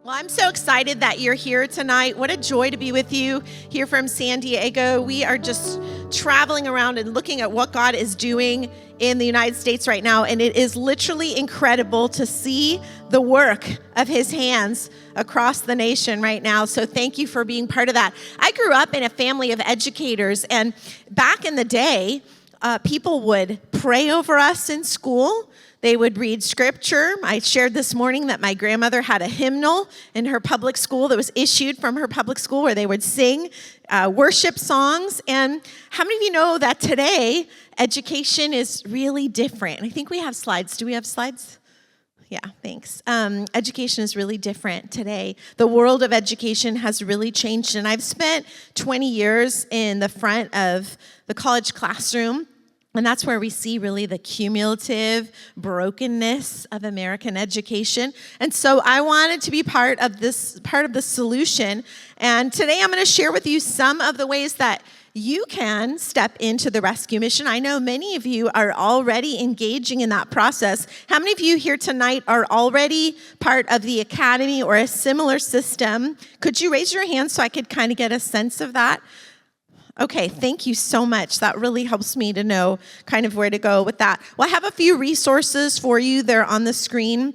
Well, I'm so excited that you're here tonight. What a joy to be with you here from San Diego. We are just traveling around and looking at what God is doing in the United States right now, and it is literally incredible to see the work of His hands across the nation right now. So thank you for being part of that. I grew up in a family of educators, and back in the day, people would pray over us in school. They would read scripture. I shared this morning that my grandmother had a hymnal in her public school that was issued from her public school where they would sing worship songs. And how many of you know that today education is really different? I think we have slides. Do we have slides? Yeah, thanks. Education is really different today. The world of education has really changed. And I've spent 20 years in the front of the college classroom. And that's where we see really the cumulative brokenness of American education. And so I wanted to be part of the solution. And today I'm going to share with you some of the ways that you can step into the rescue mission. I know many of you are already engaging in that process. How many of you here tonight are already part of the academy or a similar system? Could you raise your hand so I could kind of get a sense of that? Okay, thank you so much. That really helps me to know kind of where to go with that. Well, I have a few resources for you. They're on the screen.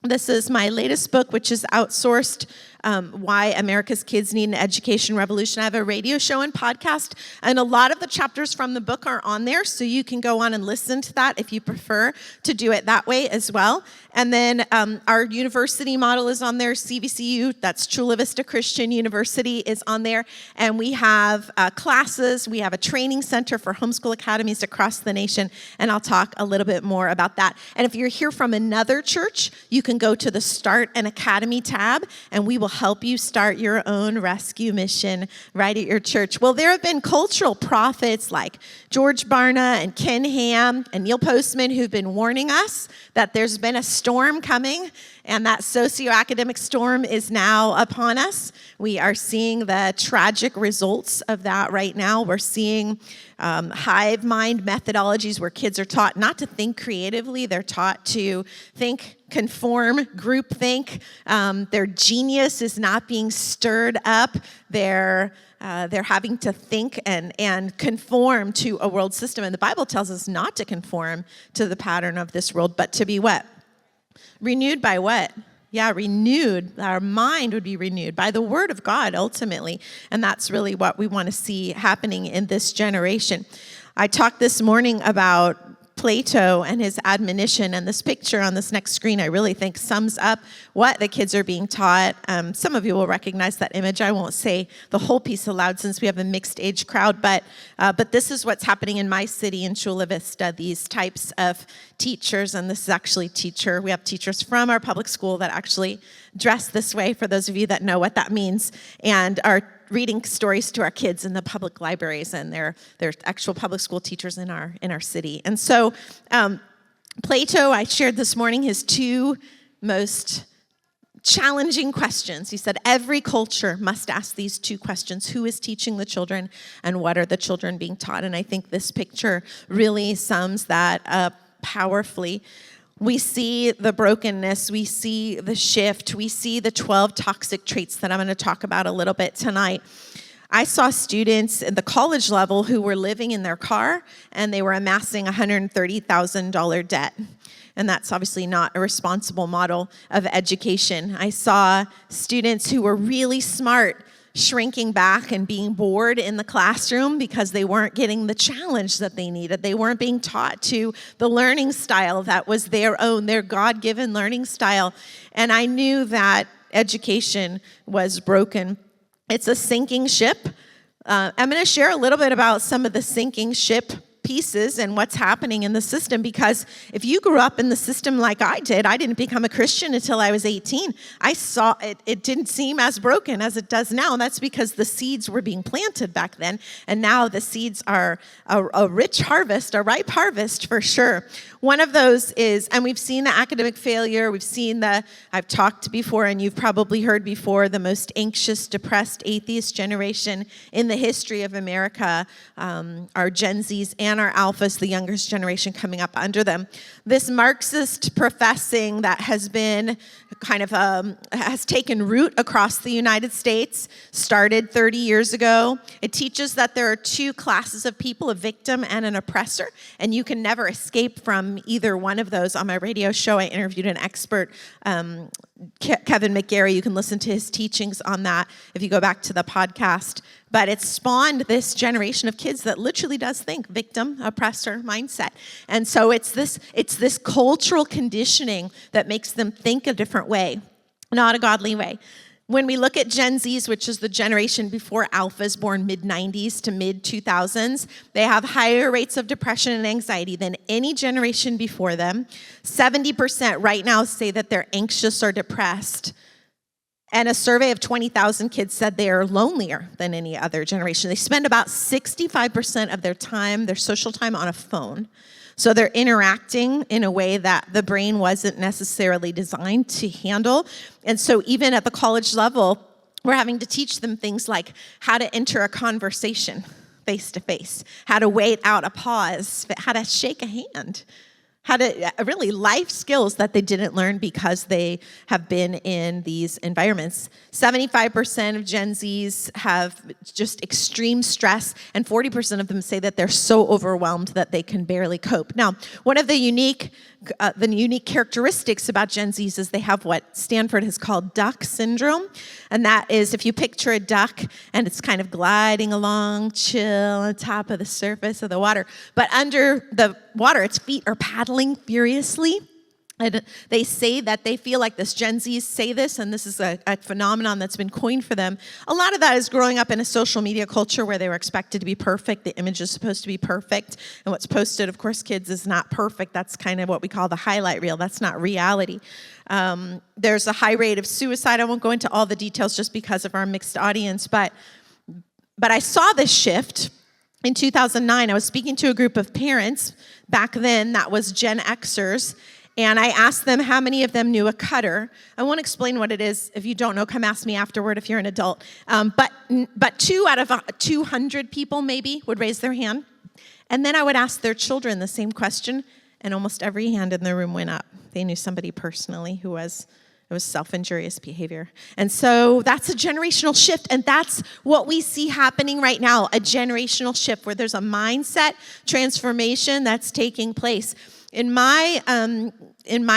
This is my latest book, which is Outsourced, Why America's Kids Need an Education Revolution. I have a radio show and podcast, and a lot of the chapters from the book are on there, so you can go on and listen to that if you prefer to do it that way as well. And then our university model is on there, CVCU, that's Chula Vista Christian University, is on there. And we have classes, we have a training center for homeschool academies across the nation, and I'll talk a little bit more about that. And if you're here from another church, you can go to the Start an Academy tab, and we will help you start your own rescue mission right at your church. Well, there have been cultural prophets like George Barna and Ken Ham and Neil Postman who've been warning us that there's been a storm coming, and that socioacademic storm is now upon us. We are seeing the tragic results of that right now. We're seeing hive mind methodologies where kids are taught not to think creatively. They're taught to think, conform, group think. Their genius is not being stirred up. They're having to think and conform to a world system. And the Bible tells us not to conform to the pattern of this world, but to be what? Renewed by what? Yeah, renewed. Our mind would be renewed by the Word of God, ultimately. And that's really what we want to see happening in this generation. I talked this morning about Plato and his admonition, and this picture on this next screen I really think sums up what the kids are being taught. Some of you will recognize that image. I won't say the whole piece aloud since we have a mixed age crowd, but this is what's happening in my city in Chula Vista, these types of teachers, and this is actually we have teachers from our public school that actually dress this way, for those of you that know what that means, and are reading stories to our kids in the public libraries, and they're actual public school teachers in our city. And so Plato, I shared this morning his two most challenging questions. He said every culture must ask these two questions: who is teaching the children, and what are the children being taught? And I think this picture really sums that up powerfully. We see the brokenness, we see the shift, we see the 12 toxic traits that I'm going to talk about a little bit tonight. I saw students at the college level who were living in their car, and they were amassing $130,000 debt. And that's obviously not a responsible model of education. I saw students who were really smart shrinking back and being bored in the classroom because they weren't getting the challenge that they needed. They weren't being taught to the learning style that was their own, their God-given learning style. And I knew that education was broken. It's a sinking ship. I'm going to share a little bit about some of the sinking ship pieces and what's happening in the system, because if you grew up in the system like I did, I didn't become a Christian until I was 18. I saw it didn't seem as broken as it does now, and that's because the seeds were being planted back then, and now the seeds are a rich harvest, a ripe harvest for sure. One of those is, and we've seen the academic failure, we've seen I've talked before, and you've probably heard before, the most anxious, depressed, atheist generation in the history of America are Gen Zs and our alphas, the youngest generation coming up under them. This Marxist professing that has been kind of has taken root across the United States, started 30 years ago. It teaches that there are two classes of people, a victim and an oppressor, and you can never escape from either one of those. On my radio show, I interviewed an expert, Kevin McGarry. You can listen to his teachings on that if you go back to the podcast. But it's spawned this generation of kids that literally does think victim, oppressor mindset. And so it's this cultural conditioning that makes them think a different way, not a godly way. When we look at Gen Zs, which is the generation before alphas, born mid-90s to mid-2000s, they have higher rates of depression and anxiety than any generation before them. 70% right now say that they're anxious or depressed. And a survey of 20,000 kids said they are lonelier than any other generation. They spend about 65% of their time, their social time, on a phone. So they're interacting in a way that the brain wasn't necessarily designed to handle. And so even at the college level, we're having to teach them things like how to enter a conversation face-to-face, how to wait out a pause, how to shake a hand, how to really life skills that they didn't learn because they have been in these environments. 75% of Gen Zs have just extreme stress, and 40% of them say that they're so overwhelmed that they can barely cope. Now, one of the unique characteristics about Gen Zs is they have what Stanford has called duck syndrome, and that is if you picture a duck and it's kind of gliding along, chill on top of the surface of the water, but under the water, its feet are paddling furiously. And they say that they feel like this. Gen Zs say this, and this is a phenomenon that's been coined for them. A lot of that is growing up in a social media culture where they were expected to be perfect. The image is supposed to be perfect. And what's posted, of course, kids, is not perfect. That's kind of what we call the highlight reel. That's not reality. There's a high rate of suicide. I won't go into all the details just because of our mixed audience. But I saw this shift. In 2009, I was speaking to a group of parents. Back then, that was Gen Xers. And I asked them how many of them knew a cutter. I won't explain what it is. If you don't know, come ask me afterward if you're an adult. But 2 out of 200 people maybe would raise their hand. And then I would ask their children the same question, and almost every hand in the room went up. They knew somebody personally it was self-injurious behavior. And so that's a generational shift, and that's what we see happening right now, a generational shift where there's a mindset transformation that's taking place. In my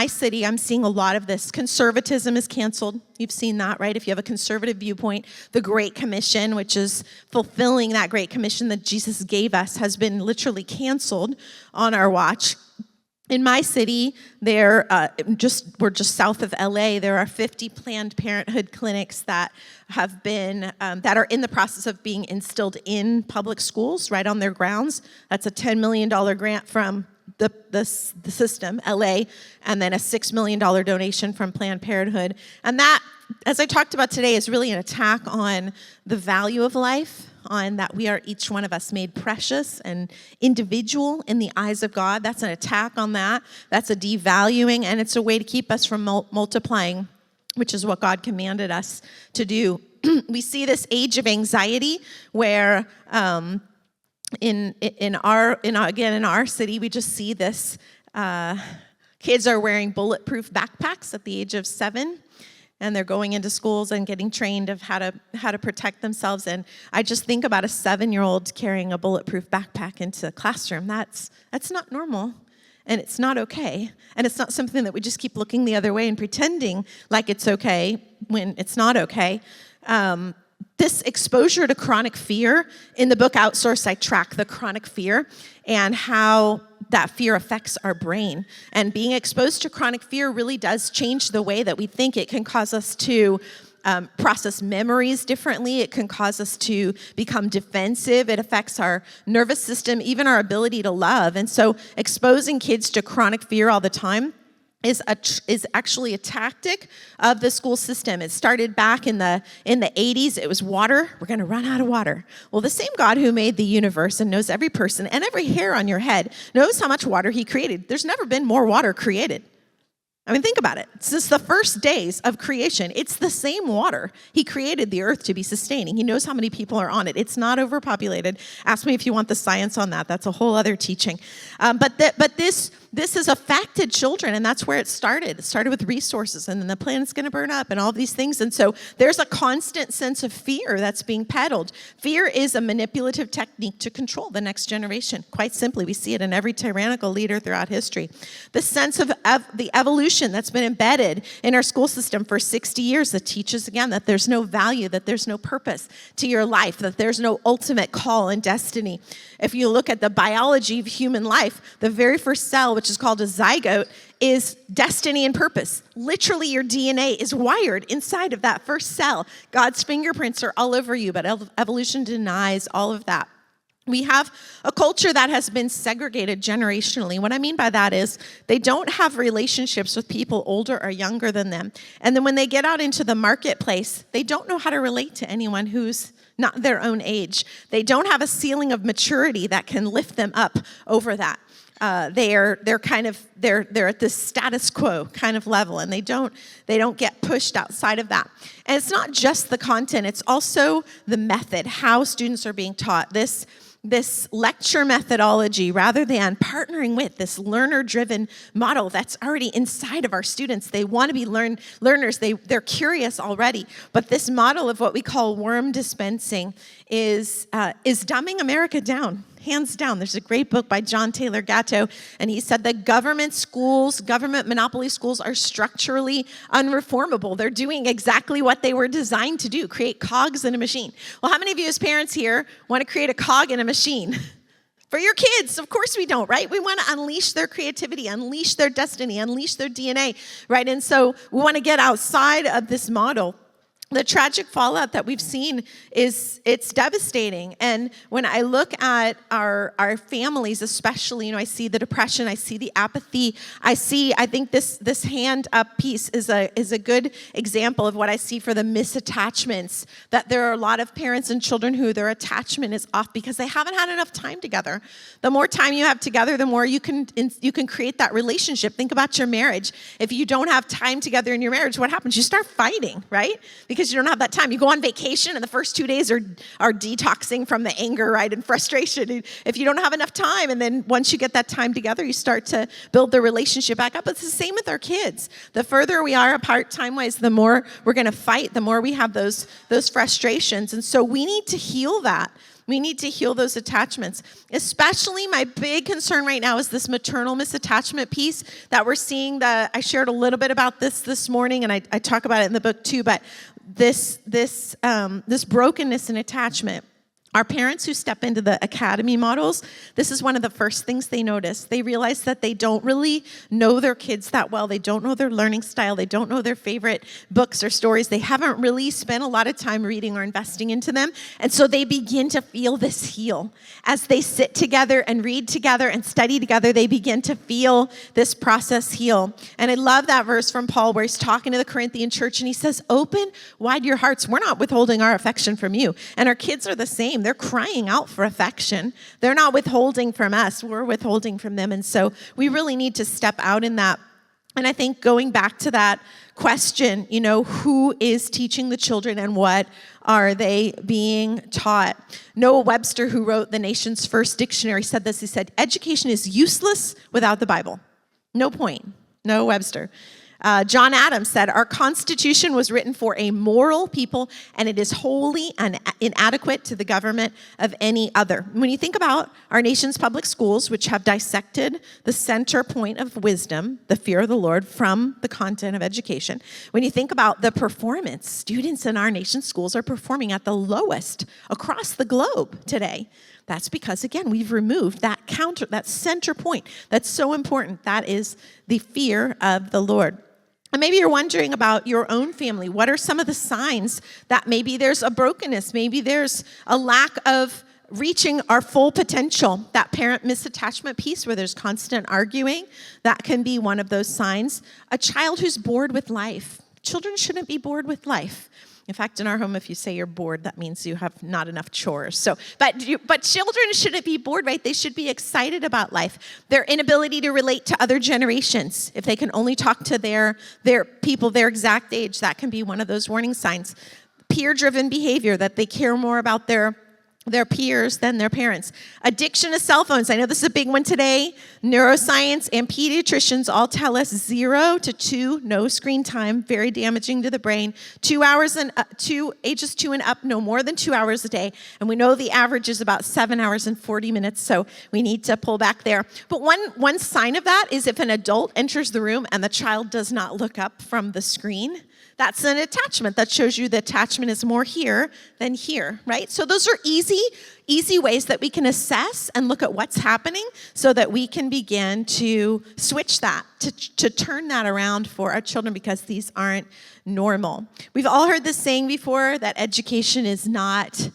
city, I'm seeing a lot of this. Conservatism is canceled. You've seen that, right? If you have a conservative viewpoint, the Great Commission, which is fulfilling that Great Commission that Jesus gave us, has been literally canceled on our watch. In my city, we're just south of LA. There are 50 Planned Parenthood clinics that have been that are in the process of being instilled in public schools right on their grounds. That's a $10 million grant from the system, LA, and then a $6 million donation from Planned Parenthood. And that, as I talked about today, is really an attack on the value of life, on that we are each one of us made precious and individual in the eyes of God. That's an attack on that. That's a devaluing, and it's a way to keep us from multiplying, which is what God commanded us to do. We see this age of anxiety where in our city, we just see this. Kids are wearing bulletproof backpacks at the age of 7, and they're going into schools and getting trained of how to protect themselves. And I just think about a 7-year-old carrying a bulletproof backpack into a classroom. That's not normal, and it's not okay. And it's not something that we just keep looking the other way and pretending like it's okay when it's not okay. This exposure to chronic fear, in the book Outsource, I track the chronic fear and how that fear affects our brain. And being exposed to chronic fear really does change the way that we think. It can cause us to process memories differently. It can cause us to become defensive. It affects our nervous system, even our ability to love. And so exposing kids to chronic fear all the time is actually a tactic of the school system. It started back in the 80s. It was water. We're going to run out of water. Well, the same God who made the universe and knows every person and every hair on your head knows how much water he created. There's never been more water created. I mean, think about it. Since the first days of creation, it's the same water. He created the earth to be sustaining. He knows how many people are on it. It's not overpopulated. Ask me if you want the science on that. That's a whole other teaching. But this has affected children, and that's where it started. It started with resources, and then the planet's going to burn up and all these things. And so there's a constant sense of fear that's being peddled. Fear is a manipulative technique to control the next generation. Quite simply, we see it in every tyrannical leader throughout history. The sense of the evolution that's been embedded in our school system for 60 years that teaches, again, that there's no value, that there's no purpose to your life, that there's no ultimate call and destiny. If you look at the biology of human life, the very first cell, which is called a zygote, is destiny and purpose. Literally, your DNA is wired inside of that first cell. God's fingerprints are all over you, but evolution denies all of that. We have a culture that has been segregated generationally. What I mean by that is they don't have relationships with people older or younger than them. And then when they get out into the marketplace, they don't know how to relate to anyone who's not their own age. They don't have a ceiling of maturity that can lift them up over that. They're at this status quo kind of level, and they don't get pushed outside of that. And it's not just the content; it's also the method, how students are being taught. This lecture methodology, rather than partnering with this learner-driven model that's already inside of our students. They want to be learners. They're curious already. But this model of what we call worm dispensing is dumbing America down. Hands down. There's a great book by John Taylor Gatto, and he said that government monopoly schools are structurally unreformable. They're doing exactly what they were designed to do, create cogs in a machine. Well, how many of you as parents here want to create a cog in a machine? For your kids, of course we don't, right? We want to unleash their creativity, unleash their destiny, unleash their DNA, right? And so we want to get outside of this model. The tragic fallout that we've seen it's devastating. And when I look at our families, especially, I see the depression, I see the apathy, I think this hand up piece is a good example of what I see for the misattachments, that there are a lot of parents and children who their attachment is off because they haven't had enough time together. The more time you have together, the more you can create that relationship. Think about your marriage. If you don't have time together in your marriage, what happens? You start fighting, right? Because you don't have that time. You go on vacation and the first 2 days are detoxing from the anger, right, and frustration. If you don't have enough time, and then once you get that time together, you start to build the relationship back up. It's the same with our kids. The further we are apart time-wise, the more we're going to fight, the more we have those frustrations. And so we need to heal that. We need to heal those attachments. Especially my big concern right now is this maternal misattachment piece that we're seeing. I shared a little bit about this morning, and I talk about it in the book too, but this brokenness in attachment. Our parents who step into the academy models, this is one of the first things they notice. They realize that they don't really know their kids that well. They don't know their learning style. They don't know their favorite books or stories. They haven't really spent a lot of time reading or investing into them. And so they begin to feel this heal. As they sit together and read together and study together, they begin to feel this process heal. And I love that verse from Paul where he's talking to the Corinthian church and he says, open wide your hearts. We're not withholding our affection from you. And our kids are the same. They're crying out for affection. They're not withholding from us. We're withholding from them. And so we really need to step out in that. And I think going back to that question, who is teaching the children and what are they being taught? Noah Webster, who wrote the nation's first dictionary, said this. He said, education is useless without the Bible. No point. Noah Webster. John Adams said, our Constitution was written for a moral people, and it is wholly inadequate to the government of any other. When you think about our nation's public schools, which have dissected the center point of wisdom, the fear of the Lord, from the content of education, when you think about the performance, students in our nation's schools are performing at the lowest across the globe today. That's because, again, we've removed that center point that's so important. That is the fear of the Lord. And maybe you're wondering about your own family. What are some of the signs that maybe there's a brokenness? Maybe there's a lack of reaching our full potential. That parent misattachment piece where there's constant arguing, that can be one of those signs. A child who's bored with life. Children shouldn't be bored with life. In fact, in our home, if you say you're bored, that means you have not enough chores. But children shouldn't be bored, right? They should be excited about life. Their inability to relate to other generations, if they can only talk to their people their exact age, that can be one of those warning signs. Peer-driven behavior, that they care more about their peers than their parents. Addiction to cell phones. I know this is a big one today. Neuroscience and pediatricians all tell us 0 to 2, no screen time, very damaging to the brain. 2 hours and ages 2 and up, no more than 2 hours a day. And we know the average is about 7 hours and 40 minutes, so we need to pull back there. But one sign of that is if an adult enters the room and the child does not look up from the screen. That's an attachment. That shows you the attachment is more here than here, right? So those are easy ways that we can assess and look at what's happening so that we can begin to switch that, to turn that around for our children, because these aren't normal. We've all heard this saying before, that education is not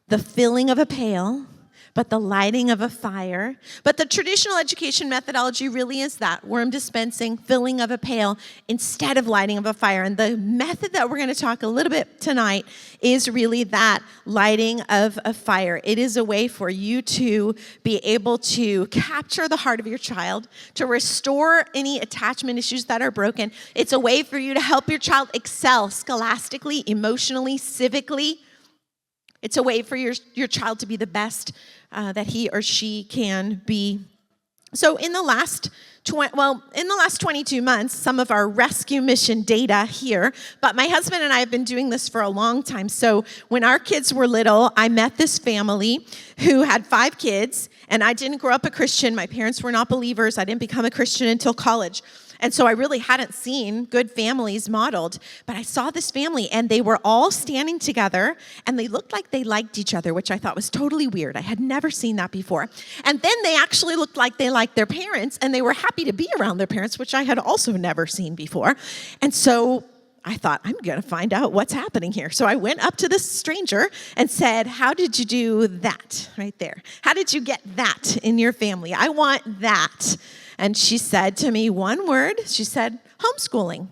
the filling of a pail, but the lighting of a fire. But the traditional education methodology really is that, worm dispensing, filling of a pail, instead of lighting of a fire. And the method that we're going to talk a little bit tonight is really that, lighting of a fire. It is a way for you to be able to capture the heart of your child, to restore any attachment issues that are broken. It's a way for you to help your child excel scholastically, emotionally, civically. It's a way for your child to be the best that he or she can be. So in the last 22 months, some of our rescue mission data here, but my husband and I have been doing this for a long time. So when our kids were little, I met this family who had 5 kids, and I didn't grow up a Christian. My parents were not believers. I didn't become a Christian until college. And so I really hadn't seen good families modeled, but I saw this family and they were all standing together and they looked like they liked each other, which I thought was totally weird. I had never seen that before. And then they actually looked like they liked their parents and they were happy to be around their parents, which I had also never seen before. And so I thought, I'm going to find out what's happening here. So I went up to this stranger and said, how did you do that right there? How did you get that in your family? I want that. And she said to me one word. She said, homeschooling.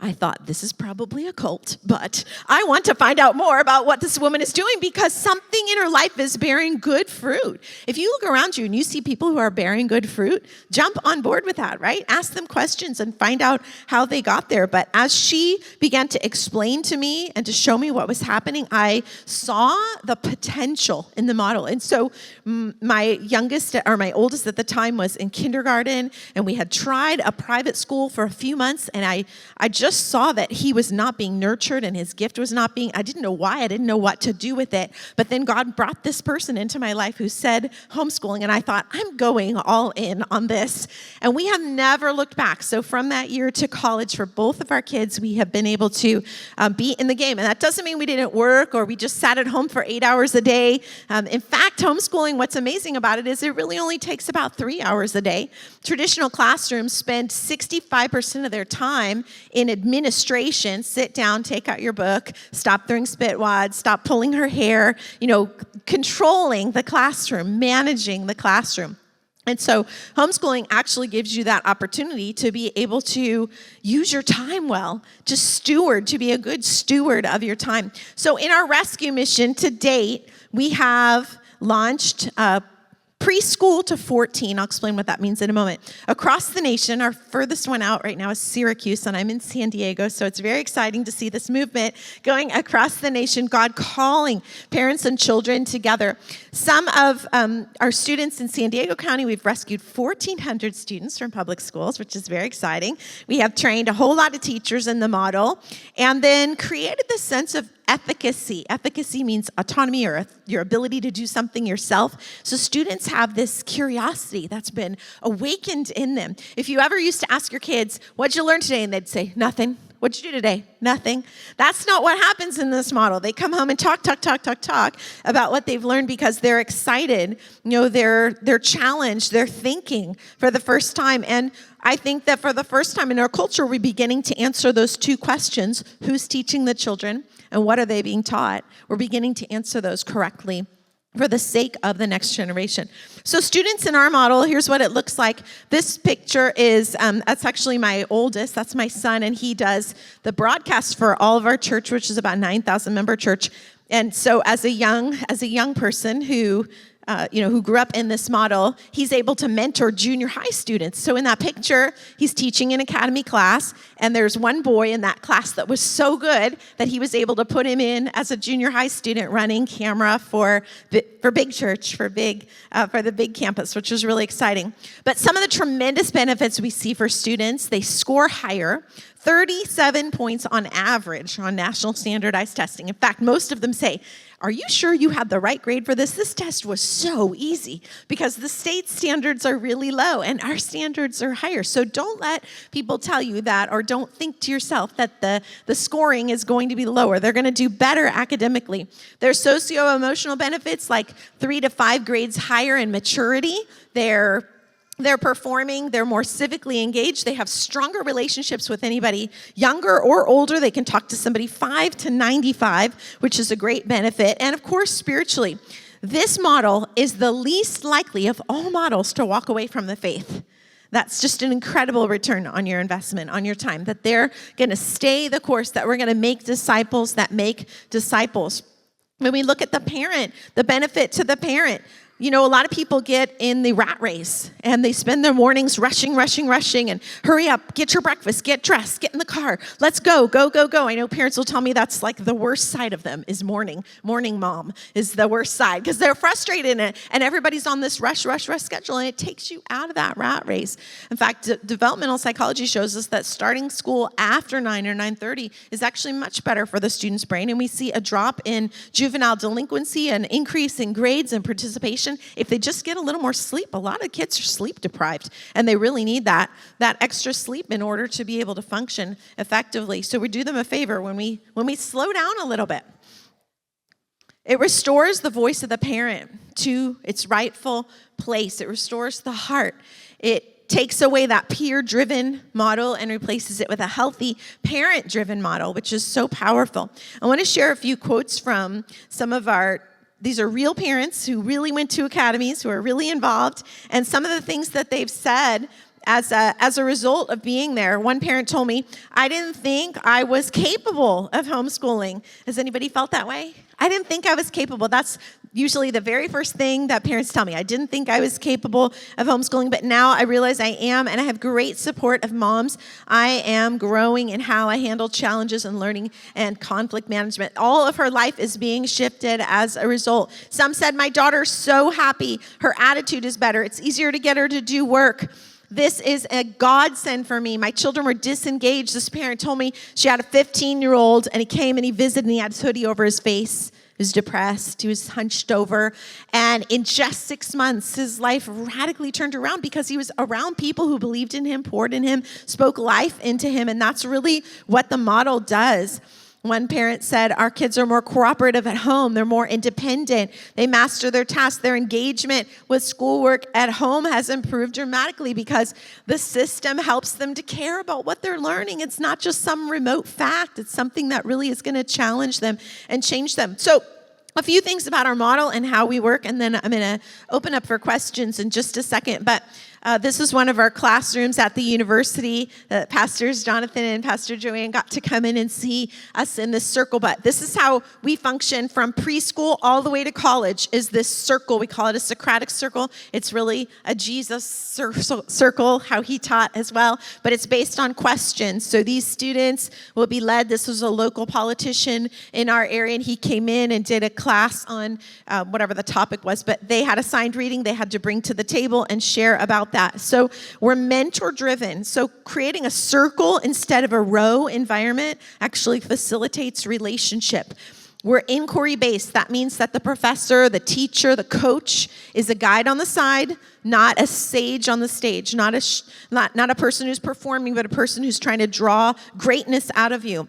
I thought, this is probably a cult, but I want to find out more about what this woman is doing, because something in her life is bearing good fruit. If you look around you and you see people who are bearing good fruit, jump on board with that, right? Ask them questions and find out how they got there. But as she began to explain to me and to show me what was happening, I saw the potential in the model. And so my oldest at the time was in kindergarten, and we had tried a private school for a few months, and I just saw that he was not being nurtured and his gift was not being, I didn't know why, I didn't know what to do with it. But then God brought this person into my life who said homeschooling, and I thought, I'm going all in on this. And we have never looked back. So from that year to college for both of our kids, we have been able to be in the game. And that doesn't mean we didn't work or we just sat at home for 8 hours a day. In fact, homeschooling, what's amazing about it is it really only takes about 3 hours a day. Traditional classrooms spend 65% of their time in administration. Sit down, take out your book, stop throwing spit wads, stop pulling her hair, controlling the classroom, managing the classroom. And so homeschooling actually gives you that opportunity to be able to use your time well, to be a good steward of your time. So in our rescue mission to date, we have launched preschool to 14. I'll explain what that means in a moment. Across the nation, our furthest one out right now is Syracuse, and I'm in San Diego, so it's very exciting to see this movement going across the nation, God calling parents and children together. Some of our students in San Diego County, we've rescued 1,400 students from public schools, which is very exciting. We have trained a whole lot of teachers in the model, and then created this sense of efficacy. Efficacy means autonomy, or your ability to do something yourself. So students have this curiosity that's been awakened in them. If you ever used to ask your kids, what'd you learn today? And they'd say, nothing. What'd you do today? Nothing. That's not what happens in this model. They come home and talk about what they've learned because they're excited. They're challenged. They're thinking for the first time. And I think that for the first time in our culture, we're beginning to answer those two questions. Who's teaching the children? And what are they being taught? We're beginning to answer those correctly for the sake of the next generation. So students in our model, here's what it looks like. This picture is, that's actually my oldest, that's my son, and he does the broadcast for all of our church, which is about 9,000 member church. And so as a young person who grew up in this model, he's able to mentor junior high students. So in that picture, he's teaching an academy class, and there's one boy in that class that was so good that he was able to put him in as a junior high student running camera for big church, for the big campus, which was really exciting. But some of the tremendous benefits we see for students, they score higher, 37 points on average on national standardized testing. In fact, most of them say, "Are you sure you had the right grade for this? This test was so easy," because the state standards are really low and our standards are higher. So don't let people tell you that, or don't think to yourself that the scoring is going to be lower. They're going to do better academically. There's socio-emotional benefits like 3 to 5 grades higher in maturity. They're performing, they're more civically engaged, they have stronger relationships with anybody younger or older. They can talk to somebody 5 to 95, which is a great benefit. And of course, spiritually, this model is the least likely of all models to walk away from the faith. That's just an incredible return on your investment, on your time, that they're going to stay the course, that we're going to make disciples that make disciples. When we look at the parent, the benefit to the parent, a lot of people get in the rat race and they spend their mornings rushing, and hurry up, get your breakfast, get dressed, get in the car, let's go. I know parents will tell me that's like the worst side of them is morning mom is the worst side because they're frustrated and everybody's on this rush schedule, and it takes you out of that rat race. In fact, developmental psychology shows us that starting school after 9 or 9:30 is actually much better for the student's brain, and we see a drop in juvenile delinquency, an increase in grades and participation if they just get a little more sleep. A lot of kids are sleep deprived, and they really need that extra sleep in order to be able to function effectively. So we do them a favor when we slow down a little bit. It restores the voice of the parent to its rightful place. It restores the heart. It takes away that peer-driven model and replaces it with a healthy parent-driven model, which is so powerful. I want to share a few quotes from some of these are real parents who really went to academies, who are really involved, and some of the things that they've said as a result of being there. One parent told me, "I didn't think I was capable of homeschooling." Has anybody felt that way? I didn't think I was capable. That's usually the very first thing that parents tell me. I didn't think I was capable of homeschooling, but now I realize I am, and I have great support of moms. I am growing in how I handle challenges and learning and conflict management. All of her life is being shifted as a result. Some said, "My daughter's so happy. Her attitude is better. It's easier to get her to do work. This is a godsend for me. My children were disengaged." This parent told me she had a 15-year-old, and he came and he visited, and he had his hoodie over his face. He was depressed. He was hunched over. And in just 6 months, his life radically turned around because he was around people who believed in him, poured in him, spoke life into him. And that's really what the model does. One parent said, "Our kids are more cooperative at home. They're more independent. They master their tasks. Their engagement with schoolwork at home has improved dramatically because the system helps them to care about what they're learning. It's not just some remote fact. It's something that really is going to challenge them and change them." So a few things about our model and how we work, and then I'm going to open up for questions in just a second. But this is one of our classrooms at the university. Pastors Jonathan and Pastor Joanne got to come in and see us in this circle. But this is how we function from preschool all the way to college, is this circle. We call it a Socratic Circle. It's really a Jesus circle, how he taught as well. But it's based on questions. So these students will be led. This was a local politician in our area, and he came in and did a class on whatever the topic was. But they had assigned reading they had to bring to the table and share about that. So we're mentor driven. So creating a circle instead of a row environment actually facilitates relationship. We're inquiry based. That means that the professor, the teacher, the coach is a guide on the side, not a sage on the stage, not a person who's performing, but a person who's trying to draw greatness out of you.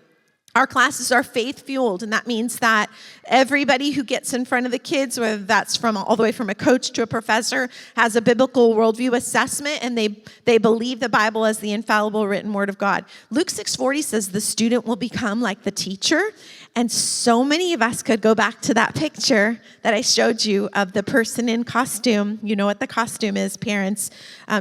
Our classes are faith-fueled, and that means that everybody who gets in front of the kids, whether that's from all the way from a coach to a professor, has a biblical worldview assessment, and they believe the Bible as the infallible written word of God. Luke 6:40 says the student will become like the teacher, and so many of us could go back to that picture that I showed you of the person in costume. You know what the costume is, parents,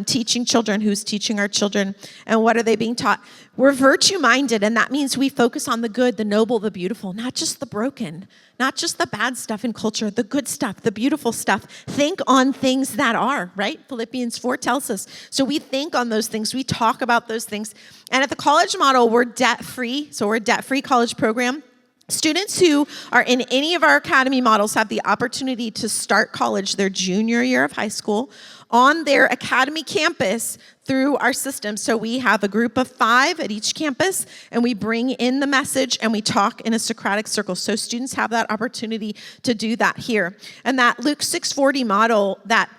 teaching children. Who's teaching our children, and what are they being taught? We're virtue-minded, and that means we focus on the good, the noble, the beautiful, not just the broken, not just the bad stuff in culture, the good stuff, the beautiful stuff. Think on things that are, right? Philippians 4 tells us. So we think on those things. We talk about those things. And at the college model, we're debt-free. So we're a debt-free college program. Students who are in any of our academy models have the opportunity to start college their junior year of high school on their academy campus through our system. So we have a group of 5 at each campus, and we bring in the message and we talk in a Socratic Circle. So students have that opportunity to do that here. And that Luke 6:40 model that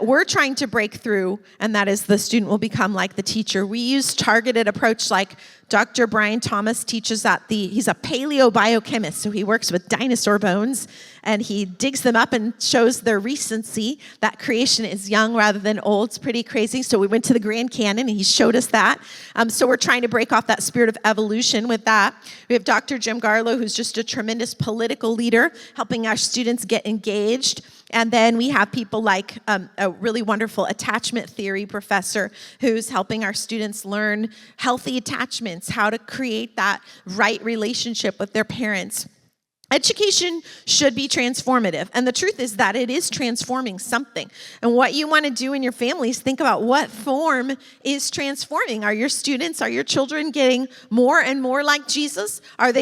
we're trying to break through, and that is the student will become like the teacher. We use targeted approach like Dr. Brian Thomas teaches that he's a paleobiochemist, so he works with dinosaur bones, and he digs them up and shows their recency, that creation is young rather than old. It's pretty crazy. So we went to the Grand Canyon, and he showed us that. So we're trying to break off that spirit of evolution with that. We have Dr. Jim Garlow, who's just a tremendous political leader, helping our students get engaged. And then we have people like a really wonderful attachment theory professor who's helping our students learn healthy attachments, how to create that right relationship with their parents. Education should be transformative, and the truth is that it is transforming something. And what you want to do in your families, think about what form is transforming. Are your students, are your children getting more and more like Jesus? Are they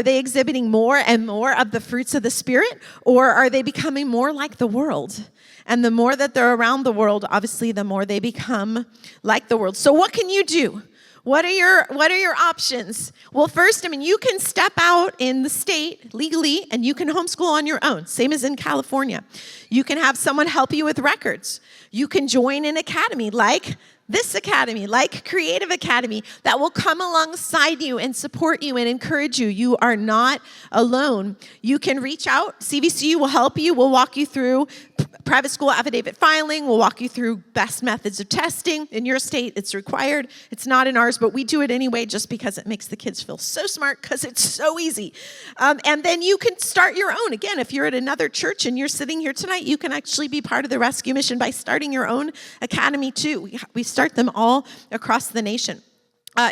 exhibiting more and more of the fruits of the Spirit, or are they becoming more like the world? And the more that they're around the world, obviously, the more they become like the world. So what can you do? What are your options? Well, first, you can step out in the state legally and you can homeschool on your own, same as in California. You can have someone help you with records. You can join an academy like this academy, like Creative Academy, that will come alongside you and support you and encourage you. You are not alone. You can reach out. CVCU will help you. We'll walk you through private school affidavit filing. We'll walk you through best methods of testing. In your state, it's required. It's not in ours, but we do it anyway just because it makes the kids feel so smart because it's so easy. And then you can start your own. Again, if you're at another church and you're sitting here tonight, you can actually be part of the rescue mission by starting your own academy too. We start them all across the nation.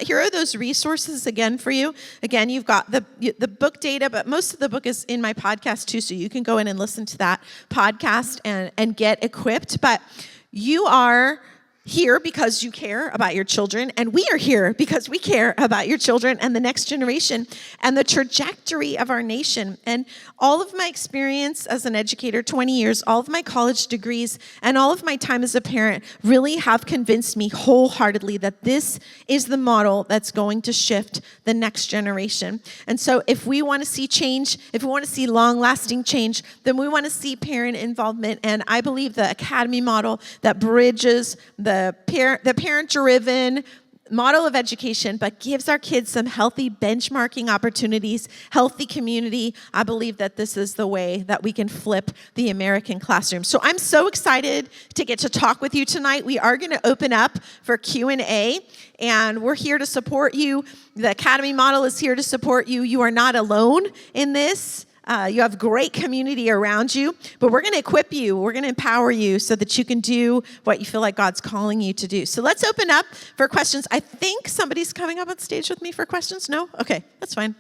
Here are those resources again for you. Again, you've got the book data, but most of the book is in my podcast too, so you can go in and listen to that podcast and get equipped. But you are here because you care about your children, and we are here because we care about your children and the next generation and the trajectory of our nation. And all of my experience as an educator, 20 years, all of my college degrees, and all of my time as a parent really have convinced me wholeheartedly that this is the model that's going to shift the next generation. And so if we want to see change, if we want to see long-lasting change, then we want to see parent involvement. And I believe the academy model that bridges the parent-driven model of education, but gives our kids some healthy benchmarking opportunities, healthy community. I believe that this is the way that we can flip the American classroom. So I'm so excited to get to talk with you tonight. We are going to open up for Q&A, and we're here to support you. The Academy model is here to support you. You are not alone in this. You have great community around you, but we're going to equip you. We're going to empower you so that you can do what you feel like God's calling you to do. So let's open up for questions. I think somebody's coming up on stage with me for questions. No? Okay, that's fine.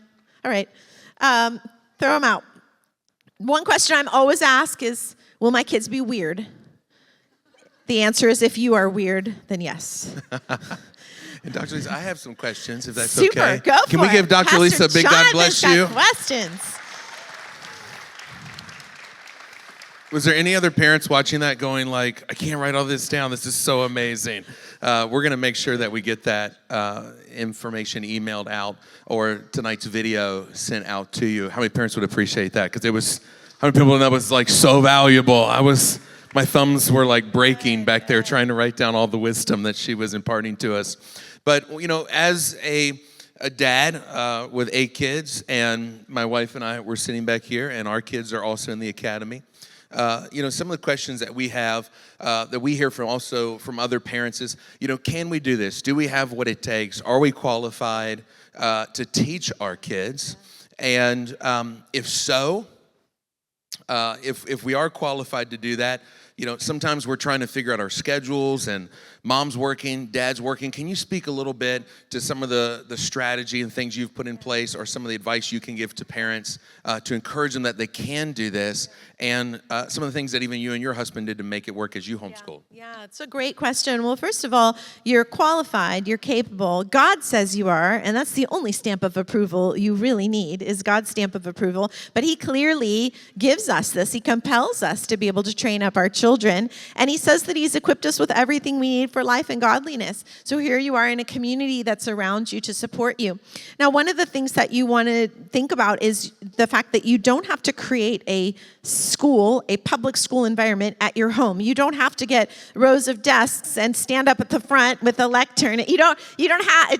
All right. Throw them out. One question I'm always asked is, will my kids be weird? The answer is, if you are weird, then yes. And Dr. Lisa, I have some questions, if that's Super, okay. Go for it. Can we give Dr. Lisa a big God bless you? Questions. Was there any other parents watching that going like, I can't write all this down. This is so amazing. We're going to make sure that we get that information emailed out or tonight's video sent out to you. How many parents would appreciate that? Because how many people know it was like so valuable? My thumbs were like breaking back there trying to write down all the wisdom that she was imparting to us. But, as a a dad with 8 kids, and my wife and I were sitting back here, and our kids are also in the academy. Some of the questions that we have, that we hear from other parents is, can we do this? Do we have what it takes? Are we qualified to teach our kids? And if so, if we are qualified to do that, sometimes we're trying to figure out our schedules, and mom's working, dad's working. Can you speak a little bit to some of the strategy and things you've put in place, or some of the advice you can give to parents to encourage them that they can do this, and some of the things that even you and your husband did to make it work as you homeschooled? Yeah, it's a great question. Well, first of all, you're qualified, you're capable. God says you are, and that's the only stamp of approval you really need, is God's stamp of approval. But he clearly gives us this. He compels us to be able to train up our children, and he says that he's equipped us with everything we need for life and godliness. So here you are in a community that's around you to support you. Now, one of the things that you want to think about is the fact that you don't have to create a public school environment at your home. You don't have to get rows of desks and stand up at the front with a lectern. You don't have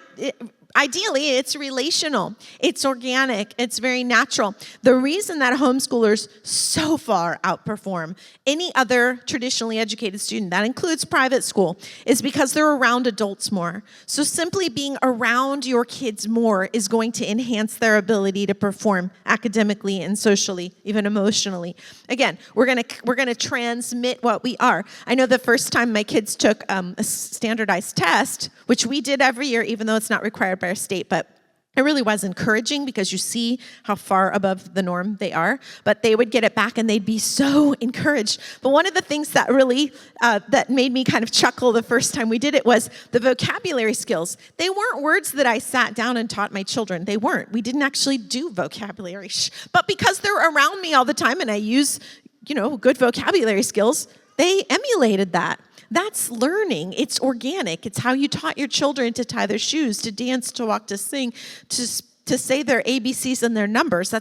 Ideally, it's relational, it's organic, it's very natural. The reason that homeschoolers so far outperform any other traditionally educated student, that includes private school, is because they're around adults more. So simply being around your kids more is going to enhance their ability to perform academically and socially, even emotionally. Again, we're gonna transmit what we are. I know the first time my kids took a standardized test, which we did every year, even though it's not required by our state, but it really was encouraging because you see how far above the norm they are. But they would get it back and they'd be so encouraged. But one of the things that really that made me kind of chuckle the first time we did it was the vocabulary skills. They weren't words that I sat down and taught my children. They weren't. We didn't actually do vocabulary. But because they're around me all the time and I use, good vocabulary skills, they emulated that. That's learning. It's organic. It's how you taught your children to tie their shoes, to dance, to walk, to sing, to say their ABCs and their numbers.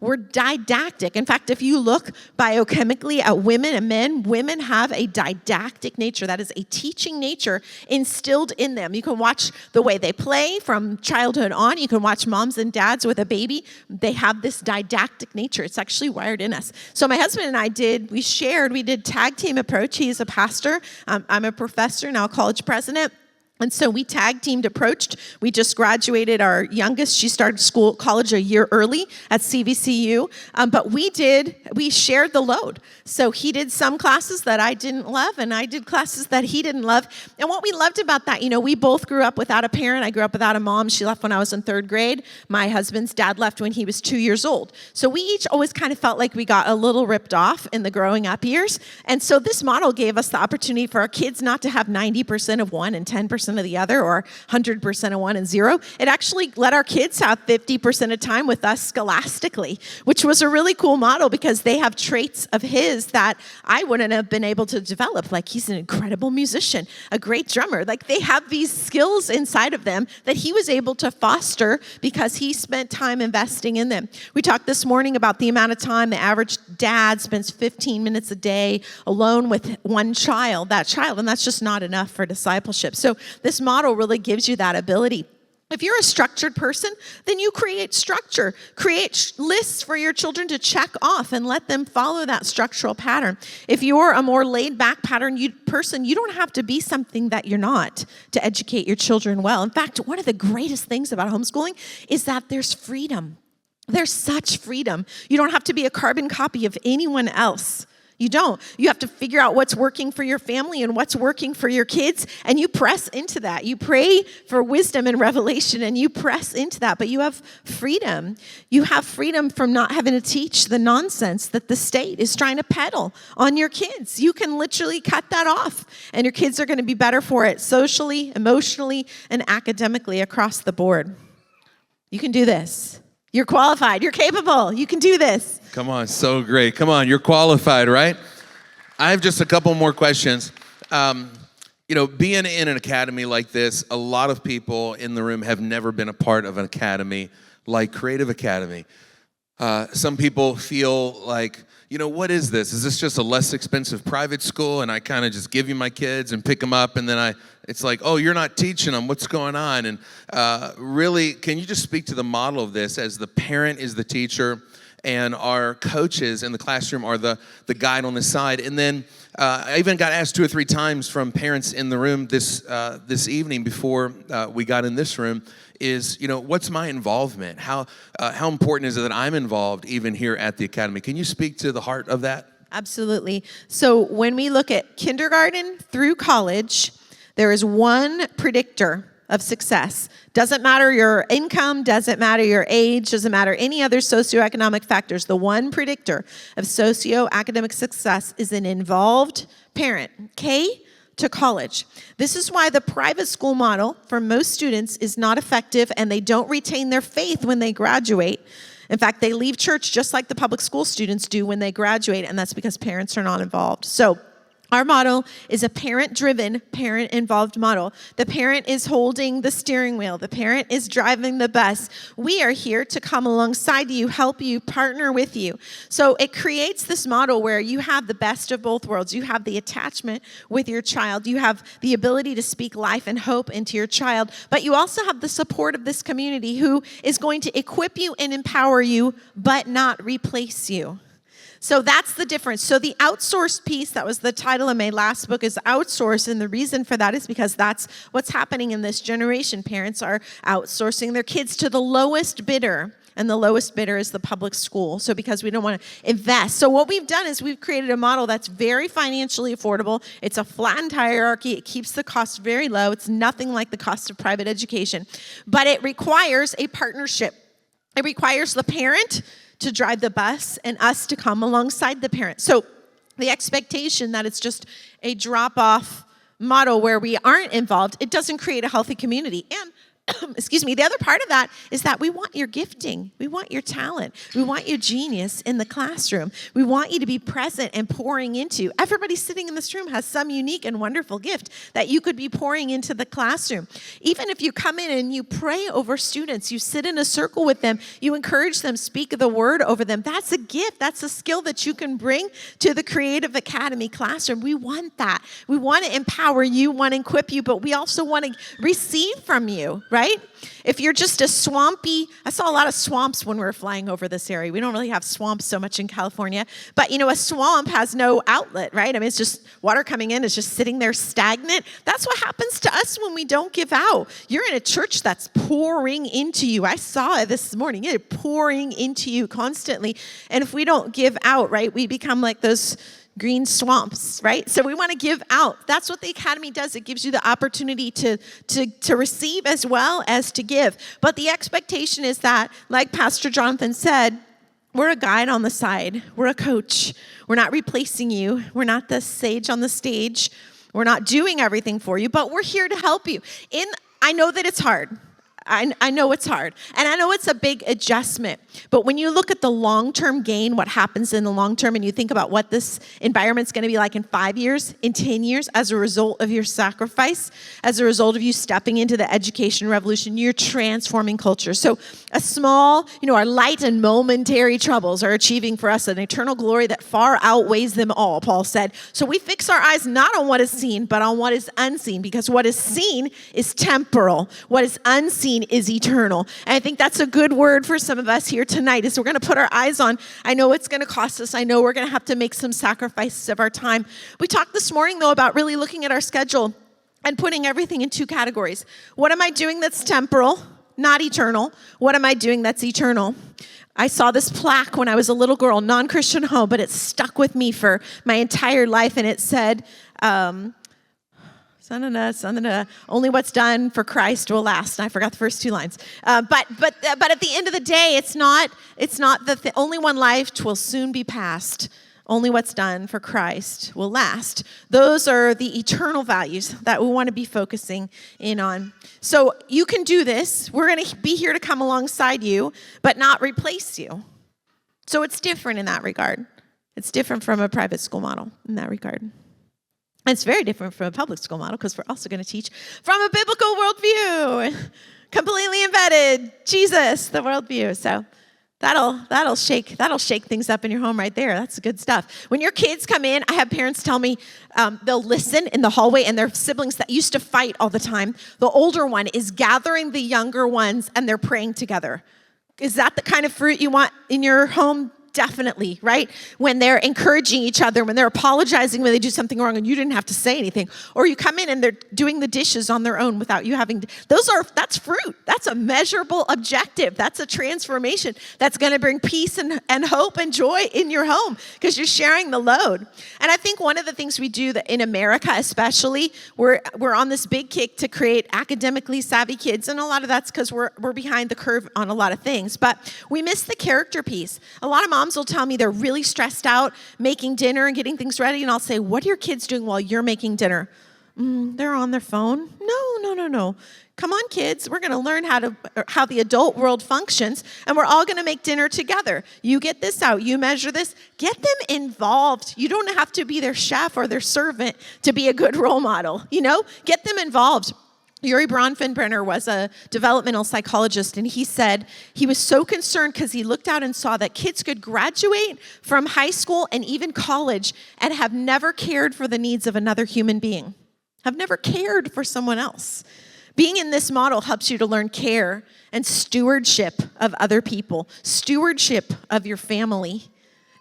We're didactic. In fact, if you look biochemically at women and men, women have a didactic nature. That is a teaching nature instilled in them. You can watch the way they play from childhood on. You can watch moms and dads with a baby. They have this didactic nature. It's actually wired in us. So my husband and I did tag team approach. He is a pastor. I'm a professor, now college president. And so we tag teamed approached. We just graduated our youngest. She started college a year early at CVCU. But we shared the load. So he did some classes that I didn't love, and I did classes that he didn't love. And what we loved about that, we both grew up without a parent. I grew up without a mom. She left when I was in 3rd grade. My husband's dad left when he was 2 years old. So we each always kind of felt like we got a little ripped off in the growing up years. And so this model gave us the opportunity for our kids not to have 90% of one and 10% of the other, or 100% of one and 0. It actually let our kids have 50% of time with us scholastically, which was a really cool model because they have traits of his that I wouldn't have been able to develop. Like, he's an incredible musician, a great drummer. Like, they have these skills inside of them that he was able to foster because he spent time investing in them. We talked this morning about the amount of time the average dad spends 15 minutes a day alone with one child, and that's just not enough for discipleship. So this model really gives you that ability. If you're a structured person, then you create structure. Create lists for your children to check off and let them follow that structural pattern. If you're a more laid-back person, you don't have to be something that you're not to educate your children well. In fact, one of the greatest things about homeschooling is that there's freedom. There's such freedom. You don't have to be a carbon copy of anyone else. You don't. You have to figure out what's working for your family and what's working for your kids, and you press into that. You pray for wisdom and revelation, and you press into that, but you have freedom. You have freedom from not having to teach the nonsense that the state is trying to peddle on your kids. You can literally cut that off, and your kids are going to be better for it socially, emotionally, and academically across the board. You can do this. You're qualified. You're capable. You can do this. Come on, so great. Come on, you're qualified, right? I have just a couple more questions. Being in an academy like this, a lot of people in the room have never been a part of an academy like Creative Academy. Some people feel like, what is this? Is this just a less expensive private school and I kind of just give you my kids and pick them up and then it's like, oh, you're not teaching them. What's going on? And really, can you just speak to the model of this as the parent is the teacher and our coaches in the classroom are the guide on the side? And then I even got asked 2 or 3 times from parents in the room this evening before we got in this room is, what's my involvement? How important is it that I'm involved even here at the Academy? Can you speak to the heart of that? Absolutely. So when we look at kindergarten through college, there is one predictor of success. Doesn't matter your income, doesn't matter your age, doesn't matter any other socioeconomic factors. The one predictor of socioacademic success is an involved parent. K to college. This is why the private school model for most students is not effective and they don't retain their faith when they graduate. In fact, they leave church just like the public school students do when they graduate, and that's because parents are not involved. So our model is a parent-driven, parent-involved model. The parent is holding the steering wheel. The parent is driving the bus. We are here to come alongside you, help you, partner with you. So it creates this model where you have the best of both worlds. You have the attachment with your child. You have the ability to speak life and hope into your child. But you also have the support of this community who is going to equip you and empower you, but not replace you. So that's the difference. So the outsourced piece, that was the title of my last book, is outsource. And the reason for that is because that's what's happening in this generation. Parents are outsourcing their kids to the lowest bidder. And the lowest bidder is the public school. So because we don't want to invest. So what we've done is we've created a model that's very financially affordable. It's a flattened hierarchy. It keeps the cost very low. It's nothing like the cost of private education. But it requires a partnership. It requires the parent to drive the bus and us to come alongside the parent. So the expectation that it's just a drop-off model where we aren't involved, it doesn't create a healthy community. And excuse me, the other part of that is that we want your gifting. We want your talent. We want your genius in the classroom. We want you to be present and pouring into. Everybody sitting in this room has some unique and wonderful gift that you could be pouring into the classroom. Even if you come in and you pray over students, you sit in a circle with them, you encourage them, speak the word over them. That's a gift. That's a skill that you can bring to the Creative Academy classroom. We want that. We want to empower you, want to equip you, but we also want to receive from you, right? If you're just a swampy, I saw a lot of swamps when we were flying over this area. We don't really have swamps so much in California, but a swamp has no outlet, right? I mean, it's just water coming in, it's just sitting there stagnant. That's what happens to us when we don't give out. You're in a church that's pouring into you. I saw it this morning. It's pouring into you constantly. And if we don't give out, right, we become like those green swamps, right? So we want to give out. That's what the Academy does. It gives you the opportunity to receive as well as to give. But the expectation is that, like Pastor Jonathan said, we're a guide on the side. We're a coach. We're not replacing you. We're not the sage on the stage. We're not doing everything for you, but we're here to help you. I know that it's hard. I know it's hard, and I know it's a big adjustment, but when you look at the long-term gain, what happens in the long term, and you think about what this environment's going to be like in 5 years, in 10 years, as a result of your sacrifice, as a result of you stepping into the education revolution, you're transforming culture. So a small, our light and momentary troubles are achieving for us an eternal glory that far outweighs them all, Paul said. So we fix our eyes not on what is seen, but on what is unseen, because what is seen is temporal. What is unseen is eternal. And I think that's a good word for some of us here tonight, is we're going to put our eyes on, I know it's going to cost us. I know we're going to have to make some sacrifices of our time. We talked this morning, though, about really looking at our schedule and putting everything in 2 categories. What am I doing that's temporal, not eternal? What am I doing that's eternal? I saw this plaque when I was a little girl, non-Christian home, but it stuck with me for my entire life, and it said, only what's done for Christ will last. And I forgot the first 2 lines. But at the end of the day, it's not the only one life will soon be past. Only what's done for Christ will last. Those are the eternal values that we want to be focusing in on. So you can do this. We're going to be here to come alongside you, but not replace you. So it's different in that regard. It's different from a private school model in that regard. It's very different from a public school model because we're also going to teach from a biblical worldview, completely embedded, Jesus, the worldview. So That'll shake things up in your home right there. That's good stuff. When your kids come in, I have parents tell me they'll listen in the hallway, and their siblings that used to fight all the time, the older one is gathering the younger ones and they're praying together. Is that the kind of fruit you want in your home? Definitely, right? When they're encouraging each other, when they're apologizing when they do something wrong and you didn't have to say anything, or you come in and they're doing the dishes on their own without you having to, that's fruit. That's a measurable objective. That's a transformation that's going to bring peace and hope and joy in your home because you're sharing the load. And I think one of the things we do that in America especially, we're on this big kick to create academically savvy kids, and a lot of that's because we're behind the curve on a lot of things, but we miss the character piece. A lot of moms will tell me they're really stressed out making dinner and getting things ready, and I'll say, what are your kids doing while you're making dinner? They're on their phone. No. Come on, kids. We're going to learn how the adult world functions, and we're all going to make dinner together. You get this out. You measure this. Get them involved. You don't have to be their chef or their servant to be a good role model. Get them involved. Yuri Bronfenbrenner was a developmental psychologist, and he said he was so concerned because he looked out and saw that kids could graduate from high school and even college and have never cared for the needs of another human being, have never cared for someone else. Being in this model helps you to learn care and stewardship of other people, stewardship of your family.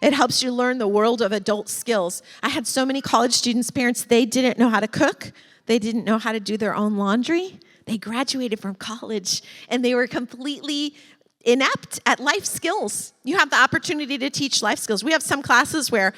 It helps you learn the world of adult skills. I had so many college students' parents, they didn't know how to cook. They didn't know how to do their own laundry. They graduated from college, and they were completely inept at life skills. You have the opportunity to teach life skills. We have some classes where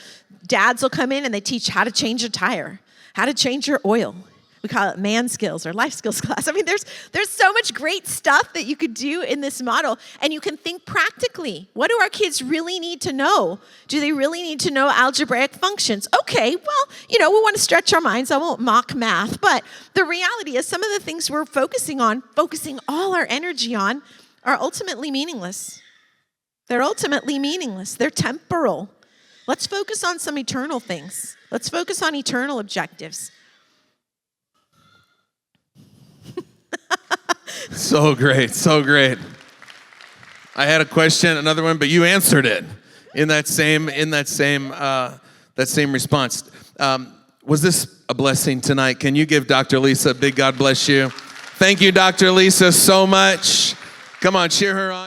dads will come in and they teach how to change a tire, how to change your oil. We call it man skills or life skills class. I mean, there's so much great stuff that you could do in this model, and you can think practically. What do our kids really need to know? Do they really need to know algebraic functions? Okay, well, we want to stretch our minds. I won't mock math, but the reality is some of the things we're focusing all our energy on, are ultimately meaningless. They're ultimately meaningless. They're temporal. Let's focus on some eternal things. Let's focus on eternal objectives. So great. I had a question, another one, but you answered it in that same response. Was this a blessing tonight? Can you give Dr. Lisa a big God bless you? Thank you, Dr. Lisa, so much. Come on, cheer her on.